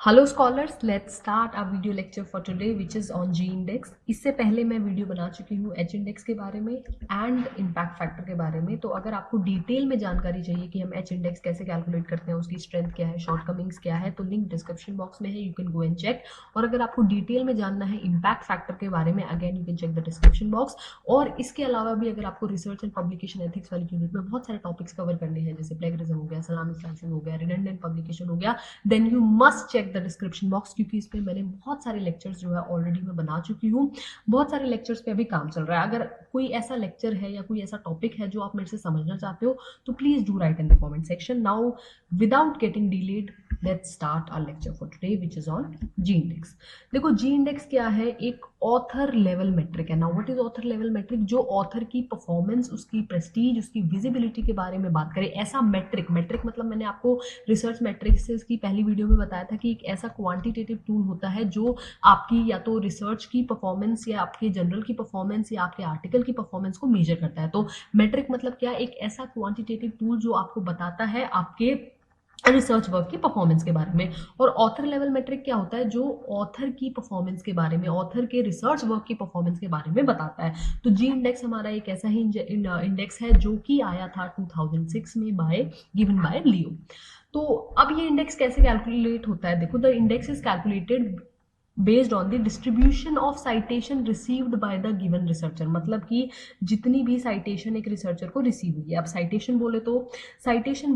Hello scholars, let's start our video lecture for today which is on g index. इससे पहले मैं video बना चुकी हूँ एच इंडेक्स के बारे में एंड इम्पैक्ट फैक्टर के बारे में। तो अगर आपको डिटेल में जानकारी चाहिए कि हम एच इंडेक्स कैसे कैलकुलेट करते हैं, उसकी स्ट्रेंथ क्या है, शॉर्टकमिंग्स क्या है, तो लिंक डिस्क्रिप्शन बॉक्स में है, you can go and check. और अगर आपको डिटेल में जानना है इम्पैक्ट फैक्टर के बारे में, again you can check the description box. और इसके अलावा भी अगर आपको रिसर्च एंड पब्लिकेशन एथिक्स वाली यूनिट में बहुत सारे टॉपिक्स कवर करने हैं, जैसे प्लेगरिज्म हो गया, सलामी स्लाइसिंग हो गया, रिडंडेंट पब्लिकेशन हो गया, then you must check the description box, क्योंकि इस पे मैंने बहुत सारे लेक्चर्स जो है ऑलरेडी मैं बना चुकी हूँ। बहुत सारे लेक्चर्स पे अभी काम चल रहा है। अगर कोई ऐसा लेक्चर है या कोई ऐसा टॉपिक है जो आप मेरे से समझना चाहते हो, तो please do write in the comment section. Now without getting delayed, let's start our lecture for today which is on g index. देखो, जी इंडेक्स क्या है? एक ऑथर लेवल मेट्रिक है। Now what is author level metric? जो author की performance, उसकी prestige, उसकी visibility के बारे में बात करें, ऐसा मेट्रिक मतलब मैंने आपको रिसर्च मैट्रिक्स की पहली वीडियो में बताया था कि एक ऐसा क्वांटिटेटिव टूल होता है जो आपकी या तो रिसर्च की परफॉर्मेंस या आपके जनरल की परफॉर्मेंस या आपके आर्टिकल की परफॉर्मेंस को मेजर करता है। तो मेट्रिक मतलब क्या? एक ऐसा क्वांटिटेटिव टूल जो आपको बताता है आपके रिसर्च वर्क की परफॉर्मेंस के बारे में। और ऑथर लेवल मेट्रिक क्या होता है? जो ऑथर की परफॉर्मेंस के बारे में, ऑथर के रिसर्च वर्क की परफॉर्मेंस के बारे में बताता है। तो जी इंडेक्स हमारा एक ऐसा ही इंडेक्स है जो कि आया था 2006 में गिवन बाय लियो। तो अब ये इंडेक्स कैसे कैलकुलेट होता है? देखो, the index is calculated based on the distribution of citation received by the given researcher. मतलब कि जितनी भी साइटेशन एक रिसर्चर को रिसीव हुई है, अब साइटेशन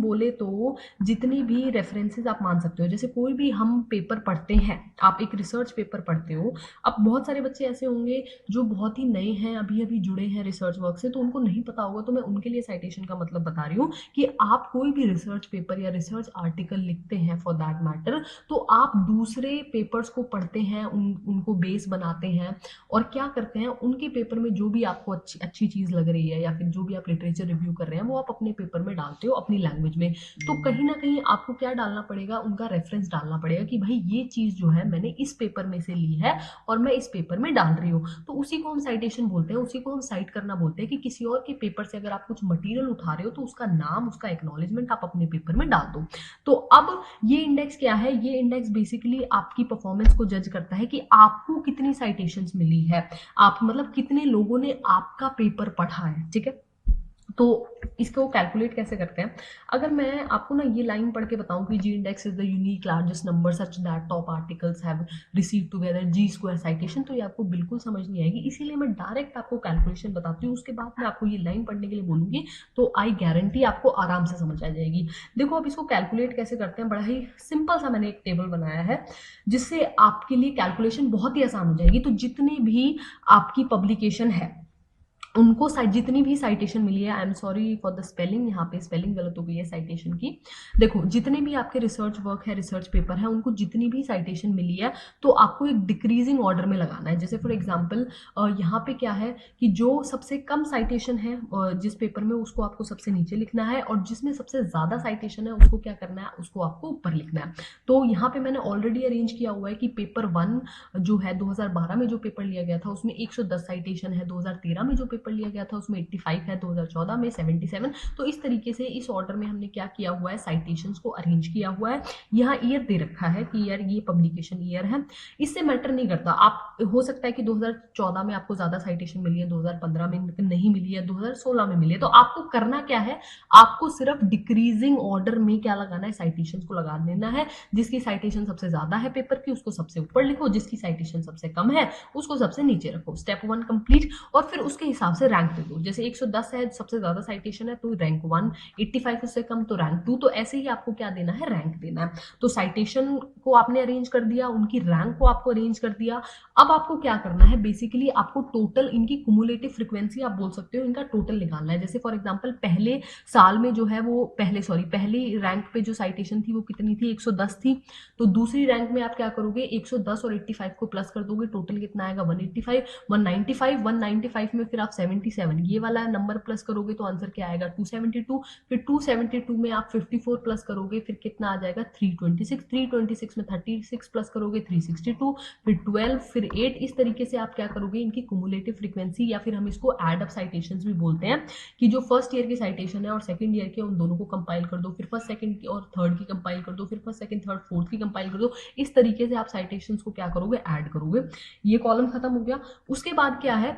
बोले तो जितनी भी रेफरेंसेस आप मान सकते हो। जैसे कोई भी हम पेपर पढ़ते हैं, आप एक रिसर्च पेपर पढ़ते हो, अब बहुत सारे बच्चे ऐसे होंगे जो बहुत ही नए हैं, अभी अभी जुड़े हैं रिसर्च वर्क से, तो उनको नहीं पता होगा। तो मैं उनके लिए साइटेशन का मतलब बता रही हूँ कि आप कोई भी रिसर्च पेपर या रिसर्च आर्टिकल लिखते हैं फॉर दैट मैटर, तो आप दूसरे पेपर्स को पढ़ते हैं, उनको बेस बनाते हैं और क्या करते हैं, उनके पेपर में जो भी आपको अच्छी चीज लग रही है या फिर जो भी आप लिटरेचर रिव्यू कर रहे हैं, वो आप अपने पेपर में डालते हो अपनी लैंग्वेज में। तो कहीं ना कहीं आपको क्या डालना पड़ेगा? उनका रेफरेंस डालना पड़ेगा कि भाई ये चीज जो है मैंने इस पेपर में से ली है और मैं इस पेपर में डाल रही हूँ। तो उसी को हम साइटेशन बोलते हैं, उसी को हम साइट करना बोलते हैं कि किसी और के पेपर से अगर आप कुछ मटेरियल उठा रहे हो तो उसका नाम, उसका एक्नॉलेजमेंट आप अपने पेपर में डाल दो। तो अब ये इंडेक्स क्या है? ये इंडेक्स बेसिकली आपकी परफॉर्मेंस को जज करता है कि आपको कितनी साइटेशंस मिली है, आप मतलब कितने लोगों ने आपका पेपर पढ़ा है। ठीक है, तो इसको कैलकुलेट कैसे करते हैं? अगर मैं आपको ना ये लाइन पढ़ के बताऊं कि g index is the unique largest number such that top articles have receive together g square citation, तो ये आपको बिल्कुल समझ नहीं आएगी। इसीलिए मैं डायरेक्ट आपको कैलकुलेशन बताती हूँ, उसके बाद मैं आपको ये लाइन पढ़ने के लिए बोलूंगी, तो आई गारंटी आपको आराम से समझ आ जाएगी। देखो, अब इसको कैलकुलेट कैसे करते हैं? बड़ा ही सिंपल सा मैंने एक टेबल बनाया है जिससे आपके लिए कैलकुलेशन बहुत ही आसान हो जाएगी। तो जितनी भी आपकी पब्लिकेशन है, उनको जितनी भी साइटेशन मिली है, I am sorry for the spelling, यहाँ पे स्पेलिंग गलत हो गई है साइटेशन की। देखो, जितने भी आपके रिसर्च वर्क है, रिसर्च पेपर है, उनको जितनी भी साइटेशन मिली है, तो आपको एक डिक्रीजिंग ऑर्डर में लगाना है। जैसे फॉर एग्जांपल यहाँ पे क्या है कि जो सबसे कम साइटेशन है जिस पेपर में, उसको आपको सबसे नीचे लिखना है, और जिसमें सबसे ज्यादा साइटेशन है उसको क्या करना है? उसको आपको ऊपर लिखना है। तो यहाँ पे मैंने ऑलरेडी अरेंज किया हुआ है कि पेपर 1 जो है 2012 में जो पेपर लिया गया था उसमें 110 साइटेशन है, 2013 में जो पेपर लिया गया था उसमें 85 है, 2014 में 77। तो इस तरीके से इस ऑर्डर में हमने क्या किया हुआ है? साइटेशंस को अरेंज किया हुआ है। यहाँ ईयर दे रखा है कि यार ये पब्लिकेशन ईयर है, इससे मैटर नहीं करता। आप हो सकता है कि 2014 में आपको ज्यादा साइटेशन मिली है, 2015 में नहीं मिली है, 2016 में मिली है। तो आपको करना क्या है? आपको सिर्फ डिक्रीजिंग ऑर्डर में क्या लगाना है? साइटेशन को लगा देना है। जिसकी साइटेशन सबसे ज्यादा है पेपर की, उसको सबसे ऊपर लिखो, जिसकी साइटेशन सबसे कम है उसको सबसे नीचे रखो। Step 1 complete. और फिर उसके हिसाब से रैंक दे दो। जैसे 110 है, सबसे ज्यादा साइटेशन है, तो रैंक 1, 85 उससे कम तो रैंक 2। तो ऐसे ही आपको क्या देना है? रैंक देना है। तो साइटेशन को आपने अरेंज कर दिया, उनकी रैंक को आपको अरेंज कर दिया। अब आपको क्या करना है? बेसिकली आपको टोटल इनकी कुमुलेटिव फ्रीक्वेंसी आप बोल सकते हो, इनका टोटल निकालना है। जैसे फॉर एग्जांपल पहले साल में जो है वो पहली रैंक पे जो साइटेशन थी वो कितनी थी? 110 थी। तो दूसरी रैंक में आप क्या करोगे? 110 और 85 को प्लस कर दोगे, टोटल कितना आएगा? 185। 195 में फिर आप 77, ये वाला नंबर प्लस करोगे तो आंसर क्या आएगा 272, फिर 272 में आप 54 प्लस करोगे फिर कितना आ जाएगा 326, 326 में 36 प्लस करोगे 362, फिर 12, फिर 8। इस तरीके से आप क्या करोगे, इनकी कुमुलेटिव फ्रीक्वेंसी या फिर हम इसको एड अप साइटेशंस भी बोलते हैं, कि जो फर्स्ट ईयर की साइटेशन है और सेकंड ईयर के उन दोनों को कंपाइल कर दो, फिर फर्स्ट सेकंड और थर्ड की कंपाइल कर दो, फिर फर्स्ट सेकंड थर्ड फोर्थ की कंपाइल कर दो। इस तरीके से आप साइटेशंस को क्या करोगे, ऐड करोगे। ये कॉलम खत्म हो गया। उसके बाद क्या है,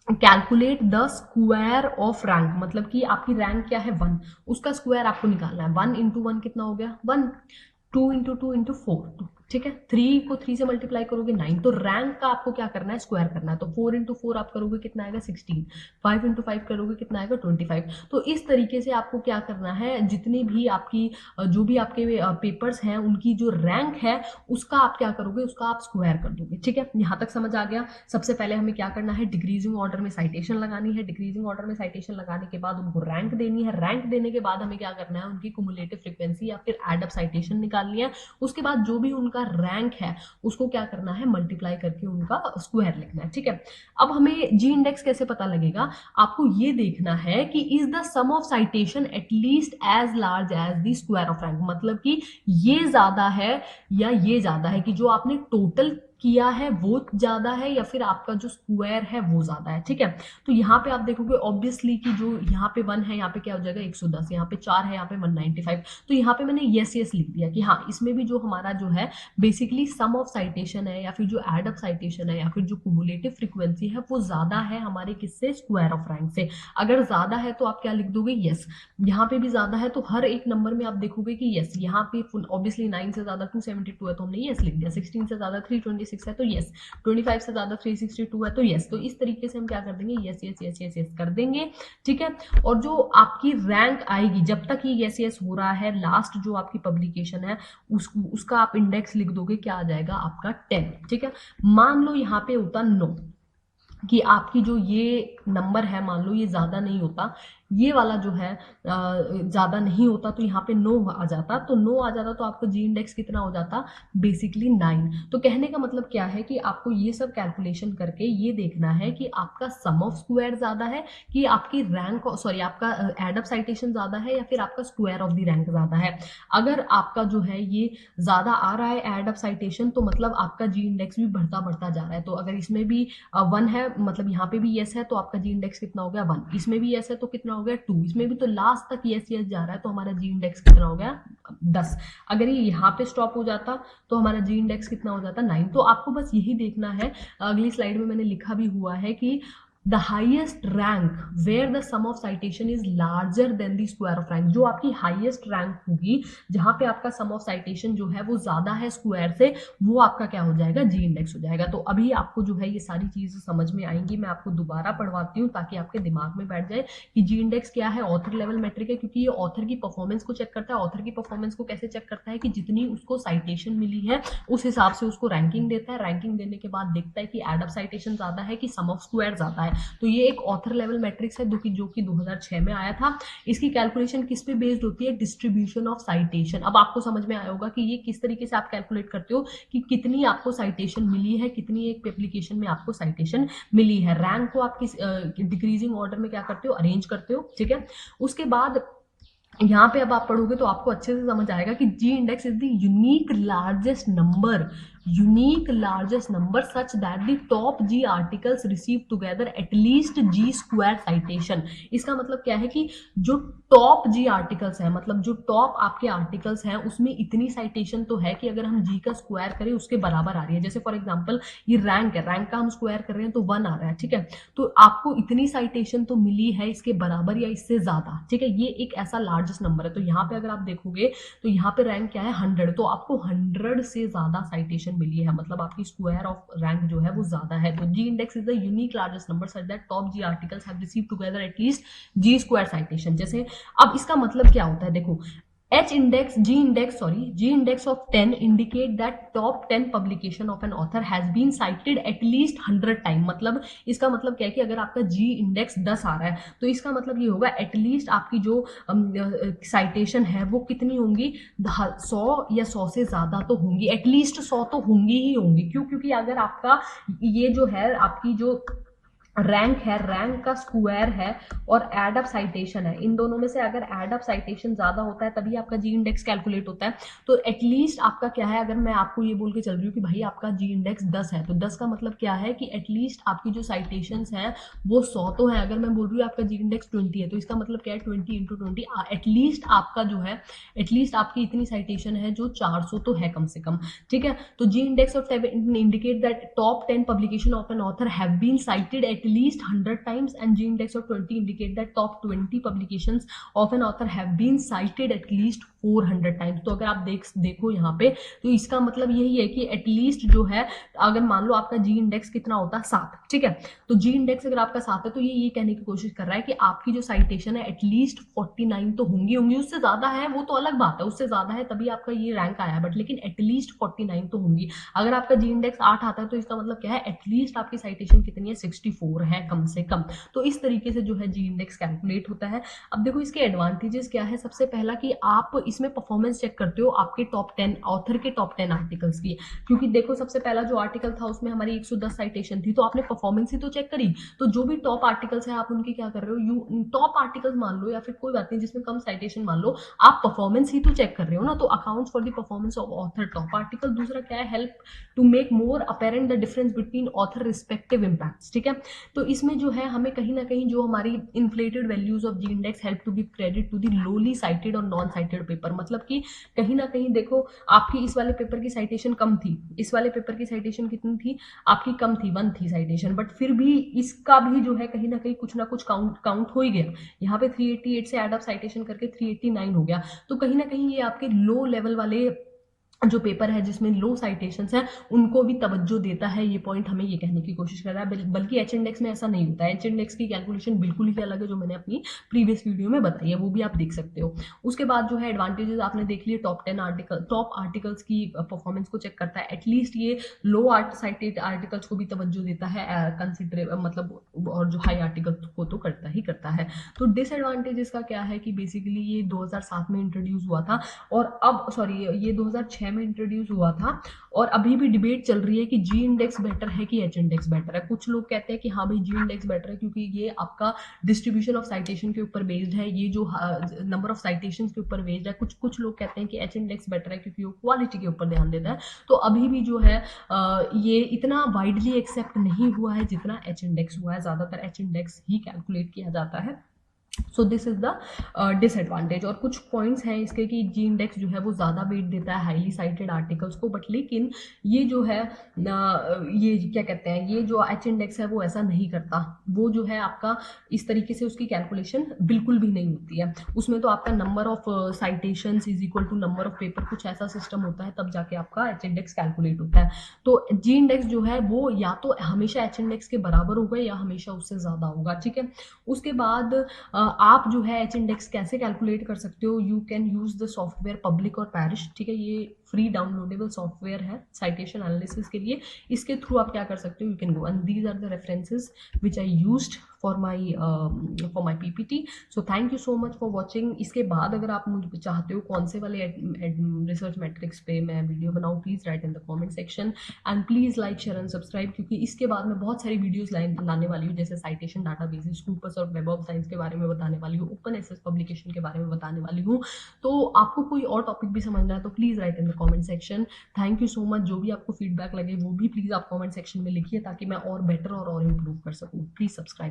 calculate the square of rank, मतलब कि आपकी रैंक क्या है 1, उसका स्क्वायर आपको निकालना है। 1 इंटू 1 कितना हो गया 1, 2 इंटू 2 इंटू 4, ठीक है। 3 को 3 से मल्टीप्लाई करोगे 9, तो रैंक का आपको क्या करना है, स्क्वायर करना है। तो 4 इंटू 4 आप करोगे कितना आएगा 16, 5 इंटू 5 करोगे कितना आएगा 25। तो इस तरीके से आपको क्या करना है, जितनी भी आपकी जो भी आपके पेपर्स हैं उनकी जो रैंक है उसका आप क्या करोगे, उसका आप स्क्वायर कर दोगे, ठीक है। यहाँ तक समझ आ गया। सबसे पहले हमें क्या करना है, डिक्रीजिंग ऑर्डर में साइटेशन लगानी है। डिक्रीजिंग ऑर्डर में साइटेशन लगाने के बाद उनको रैंक देनी है। रैंक देने के बाद हमें क्या करना है, उनकी कुमुलेटिव फ्रीक्वेंसी या फिर एड अप साइटेशन निकालनी है। उसके बाद जो भी उनका रैंक है उसको क्या करना है, मल्टीप्लाई करके उनका स्क्वायर लिखना है, ठीक है। अब हमें जी इंडेक्स कैसे पता लगेगा, आपको ये देखना है कि is the sum of citation at least as large as the square of rank, मतलब कि ये ज्यादा है या ये ज्यादा है, कि जो आपने टोटल किया है वो ज्यादा है या फिर आपका जो स्क्वायर है वो ज्यादा है, ठीक है। तो यहाँ पे आप देखोगे ऑब्वियसली कि जो यहाँ पे 1 है यहाँ पे क्या हो जाएगा 110, यहाँ पे 4 है यहाँ पे 195। तो यहाँ पे मैंने यस यस लिख दिया कि हाँ इसमें भी जो हमारा जो है बेसिकली सम ऑफ साइटेशन है या फिर जो एड अप साइटेशन है या फिर जो कुमुलेटिव फ्रीक्वेंसी है वो ज्यादा है हमारे किससे, स्क्वायर ऑफ रैंक से। अगर ज्यादा है तो आप क्या लिख दोगे, यस। यहाँ पे भी ज्यादा है तो हर एक नंबर में आप देखोगे कि यस। यहाँ पे ऑब्वियसली 9 से ज्यादा 272 है तो हमने यस लिख दिया, 16 से ज्यादा 326 है तो यस, 25 से ज्यादा 362 है तो यस। तो इस तरीके से हम क्या कर देंगे, yes yes yes yes yes कर देंगे, ठीक है। और जो आपकी रैंक आएगी, जब तक ये यस यस हो रहा है, लास्ट जो आपकी पब्लिकेशन है उसका आप इंडेक्स लिख दोगे, क्या आ जाएगा आपका 10, ठीक है। मान लो यहाँ पे होता 9, कि आपकी जो ये नंबर है मान लो ये ज्यादा नहीं होता, ये वाला जो है ज्यादा नहीं होता, तो यहाँ पे 9 आ जाता, तो 9 आ जाता तो आपका जी इंडेक्स कितना हो जाता, बेसिकली 9। तो कहने का मतलब क्या है कि आपको ये सब कैलकुलेशन करके ये देखना है कि आपका सम ऑफ स्क्वायर ज्यादा है, कि आपकी रैंक सॉरी आपका एड अप साइटेशन ज्यादा है या फिर आपका स्क्वायर ऑफ द रैंक ज्यादा है। अगर आपका जो है ये ज्यादा आ रहा है एड अप साइटेशन, तो मतलब आपका जी इंडेक्स भी बढ़ता बढ़ता जा रहा है। तो अगर इसमें भी 1 है, मतलब यहाँ पे भी यस है, तो आपका जी इंडेक्स कितना हो गया 1, इसमें भी यस है तो कितना हो गया 2, इसमें भी तो लास्ट तक यस यस जा रहा है तो हमारा जी इंडेक्स कितना हो गया 10। अगर ये यहाँ पे स्टॉप हो जाता तो हमारा जी इंडेक्स कितना हो जाता 9। तो आपको बस यही देखना है, अगली स्लाइड में मैंने लिखा भी हुआ है कि the highest rank where the sum of citation is larger than the square of rank, जो आपकी हाईएस्ट रैंक होगी जहां पे आपका सम ऑफ साइटेशन जो है वो ज्यादा है स्क्वायर से, वो आपका क्या हो जाएगा, जी इंडेक्स हो जाएगा। तो अभी आपको जो है ये सारी चीजें समझ में आएंगी। मैं आपको दोबारा पढ़वाती हूँ ताकि आपके दिमाग में बैठ जाए कि जी इंडेक्स क्या है, ऑथर लेवल मेट्रिक है, क्योंकि ये ऑथर की परफॉर्मेंस को चेक करता है। ऑथर की परफॉर्मेंस को कैसे चेक करता है, कि जितनी उसको साइटेशन मिली है उस हिसाब से उसको रैंकिंग देता है। रैंकिंग देने के बाद देखता है कि एड अप साइटेशन ज्यादा है कि सम ऑफ स्क्वायर ज्यादा है। तो ये एक ऑथर लेवल मैट्रिक्स है जो कि 2006 में आया था। इसकी कैलकुलेशन किस पे बेस्ड होती है, डिस्ट्रीब्यूशन ऑफ साइटेशन। अब आपको समझ में आया होगा कि ये किस तरीके से आप कैलकुलेट करते हो कि कितनी आपको साइटेशन मिली है, कितनी एक एप्लीकेशन में आपको साइटेशन मिली है। रैंक को आप किस डिक्रीजिंग ऑर्डर में क्या करते हो, अरेंज करते हो, ठीक है। उसके बाद यहाँ पे अब आप पढ़ोगे तो आपको अच्छे से समझ आएगा कि g index is the unique largest number such that the top g articles receive together at least g square citation. इसका मतलब क्या है कि जो टॉप जी आर्टिकल्स है, मतलब जो टॉप आपके आर्टिकल्स हैं उसमें इतनी साइटेशन तो है कि अगर हम जी का स्क्वायर करें उसके बराबर आ रही है। जैसे फॉर एग्जांपल ये रैंक है, रैंक का हम स्क्वायर कर रहे हैं तो 1 आ रहा है, ठीक है। तो आपको इतनी साइटेशन तो मिली है इसके बराबर या इससे ज्यादा, ठीक है। ये एक ऐसा लार्जेस्ट नंबर है। तो यहाँ पे अगर आप देखोगे तो यहाँ पे रैंक क्या है 100, तो आपको 100 से ज्यादा साइटेशन मिली है, मतलब आपकी स्क्वायर ऑफ रैंक जो है वो ज्यादा है। तो g index is the unique largest number such that top g articles have received together at least g square citation. जैसे अब इसका मतलब क्या होता है, देखो G index of 10 indicate that top 10 publication of an author has been cited at least 100 time। मतलब इसका मतलब क्या है कि अगर आपका G इंडेक्स 10 आ रहा है तो इसका मतलब ये होगा एटलीस्ट आपकी जो साइटेशन है वो कितनी होंगी, 100 या 100 से ज्यादा तो होंगी, एटलीस्ट 100 तो होंगी ही होंगी। क्यों, क्योंकि अगर आपका ये जो है आपकी जो रैंक है, रैंक का स्क्वायर है, और एड अप साइटेशन है। इन दोनों में से अगर एड अप साइटेशन ज्यादा होता है तभी आपका जी इंडेक्स कैलकुलेट होता है। तो एटलीस्ट आपका क्या है, अगर मैं आपको ये बोल के चल रही हूँ कि भाई आपका जी इंडेक्स 10 है, तो 10 का मतलब क्या है कि एटलीस्ट आपकी जो साइटेशंस हैं वो 100 तो है। अगर मैं बोल रही हूँ आपका जी इंडेक्स 20 है, तो इसका मतलब क्या है, 20 इंटू 20, एटलीस्ट आपका जो है, एटलीस्ट आपकी इतनी साइटेशन है जो 400 तो है कम से कम। ठीक है, तो g index of 7 indicate that top 10 publication of an author have been cited at least 100 times, and G index of 20 indicate that top 20 publications of an author have been cited at least 400 times। तो अगर आप देखो यहाँ पे, तो इसका मतलब यही है कि एटलीस्ट जो है, अगर मान लो आपका जी इंडेक्स कितना होता है, 7, ठीक है, तो जी इंडेक्स अगर आपका 7 है, तो ये कहने की कोशिश कर रहा है कि आपकी जो साइटेशन है एटलीस्ट 49 तो होंगी होंगी। उससे ज्यादा है वो तो अलग बात है, उससे ज्यादा है तभी आपका ये रैंक आया है, बट लेकिन एटलीस्ट 49 तो होंगी। अगर आपका जी इंडेक्स 8 आता है, तो इसका मतलब क्या है, एटलीस्ट आपकी साइटेशन कितनी है, 64 है कम से कम। तो इस तरीके से जो है जी इंडेक्स कैलकुलेट होता है। अब देखो इसके एडवांटेजेस क्या है। सबसे पहला कि आप इसमें परफॉर्मेंस चेक करते हो आपके टॉप 10 ऑथर के, टॉप 10 आर्टिकल्स की, क्योंकि देखो सबसे पहला जो आर्टिकल था उसमें हमारी 110 साइटेशन थी, तो आपने परफॉर्मेंस ही तो चेक करी। तो जो भी टॉप आर्टिकल्स है आप उनकी क्या कर रहे हो, यू टॉप आर्टिकल्स मान लो या फिर कोई बात नहीं जिसमें कम साइटेशन मान लो, आप परफॉर्मेंस ही तो चेक कर रहे हो ना। तो accounts for the performance of author top article. दूसरा क्या है, help to make more apparent the difference between author respective impacts. ठीक है, तो इसमें जो है हमें कहीं ना कहीं जो हमारी inflated values of g index help to give credit to the lowly cited और नॉन साइटेड पेपर। मतलब कि कहीं ना कहीं देखो आपकी इस वाले पेपर की साइटेशन कम थी, इस वाले पेपर की साइटेशन कितनी थी आपकी, कम थी, 1 थी साइटेशन, बट फिर भी इसका भी जो है कहीं ना कहीं कुछ ना कुछ काउंट हो ही गया। यहाँ पे 388 से एड अप साइटेशन करके 389 हो गया। तो कहीं ना कहीं ये आपके लो लेवल वाले जो पेपर है जिसमें लो साइटेशंस हैं उनको भी तवज्जो देता है। ये पॉइंट हमें ये कहने की कोशिश कर रहा है। बल्कि एच इंडेक्स में ऐसा नहीं होता है। एच इंडेक्स की कैलकुलेशन बिल्कुल ही अलग है, जो मैंने अपनी प्रीवियस वीडियो में बताई है, वो भी आप देख सकते हो। उसके बाद जो है एडवांटेजेस आपने देख लिए, टॉप 10 आर्टिकल, टॉप आर्टिकल्स की परफॉर्मेंस को चेक करता है। एटलीस्ट ये लो साइटेड आर्टिकल्स को भी तवज्जो देता है कंसिडरेबल, मतलब, और जो हाई आर्टिकल को तो करता ही करता है। तो डिसएडवांटेजेस का क्या है कि बेसिकली ये 2007 में इंट्रोड्यूस हुआ था, और अब सॉरी ये 2006 में इंट्रोड्यूस हुआ था, और अभी भी डिबेट चल रही है कि जी इंडेक्स बेटर है कि एच इंडेक्स बेटर है। कुछ लोग कहते हैं कि हाँ भाई जी इंडेक्स बेटर है क्योंकि ये आपका डिस्ट्रीब्यूशन ऑफ साइटेशन के ऊपर बेस्ड है, ये जो नंबर ऑफ साइटेशन के ऊपर बेस्ड है। कुछ लोग कहते हैं कि एच इंडेक्स बेटर है क्योंकि वो क्वालिटी के ऊपर ध्यान देता है। तो अभी भी जो है ये इतना वाइडली एक्सेप्ट नहीं हुआ है जितना एच इंडेक्स हुआ है। ज्यादातर एच इंडेक्स ही कैलकुलेट किया जाता है। So this is the disadvantage. और कुछ पॉइंट्स हैं इसके कि जी इंडेक्स जो है वो ज़्यादा वेट देता है हाईली साइटेड आर्टिकल्स को, बट लेकिन ये जो है ये क्या कहते हैं, ये जो एच इंडेक्स है वो ऐसा नहीं करता। वो जो है आपका इस तरीके से उसकी कैलकुलेशन बिल्कुल भी नहीं होती है। उसमें तो आपका number of citations is equal to number of paper, कुछ ऐसा सिस्टम होता है, तब जाके आपका एच इंडेक्स कैलकुलेट होता है। तो जी इंडेक्स जो है वो या तो हमेशा एच इंडेक्स के बराबर होगा या हमेशा उससे ज़्यादा होगा। ठीक है, उसके बाद आप जो है एच इंडेक्स कैसे कैलकुलेट कर सकते हो, you can use the software publish or perish. ठीक है, ये फ्री डाउनलोडेबल सॉफ्टवेयर है साइटेशन एनालिसिस के लिए। इसके थ्रू आप क्या कर सकते हो, you can go and these are the references which I used for my PPT. So thank you so much for watching. इसके बाद अगर आप मुझे चाहते हो कौन से वाले रिसर्च मैट्रिक्स पे मैं वीडियो बनाऊँ, please right in the comment section, and please like share and subscribe, क्योंकि इसके बाद मैं बहुत सारी वीडियोज लाने वाली हूँ, जैसे साइटेशन डाटाबेसेस, स्कूपर्स और वेब ऑफ साइंस के बारे में बताने वाली हूँ, ओपन एसेस पब्लिकेशन के बारे में बताने वाली हूँ। तो आपको कोई और टॉपिक भी समझना है तो please right in the comment section. Thank you so much. जो भी आपको फीडबैक लगे वो भी प्लीज आप कमेंट सेक्शन में लिखिए ताकि मैं और बेटर और इम्प्रूव कर सकूँ। Please subscribe.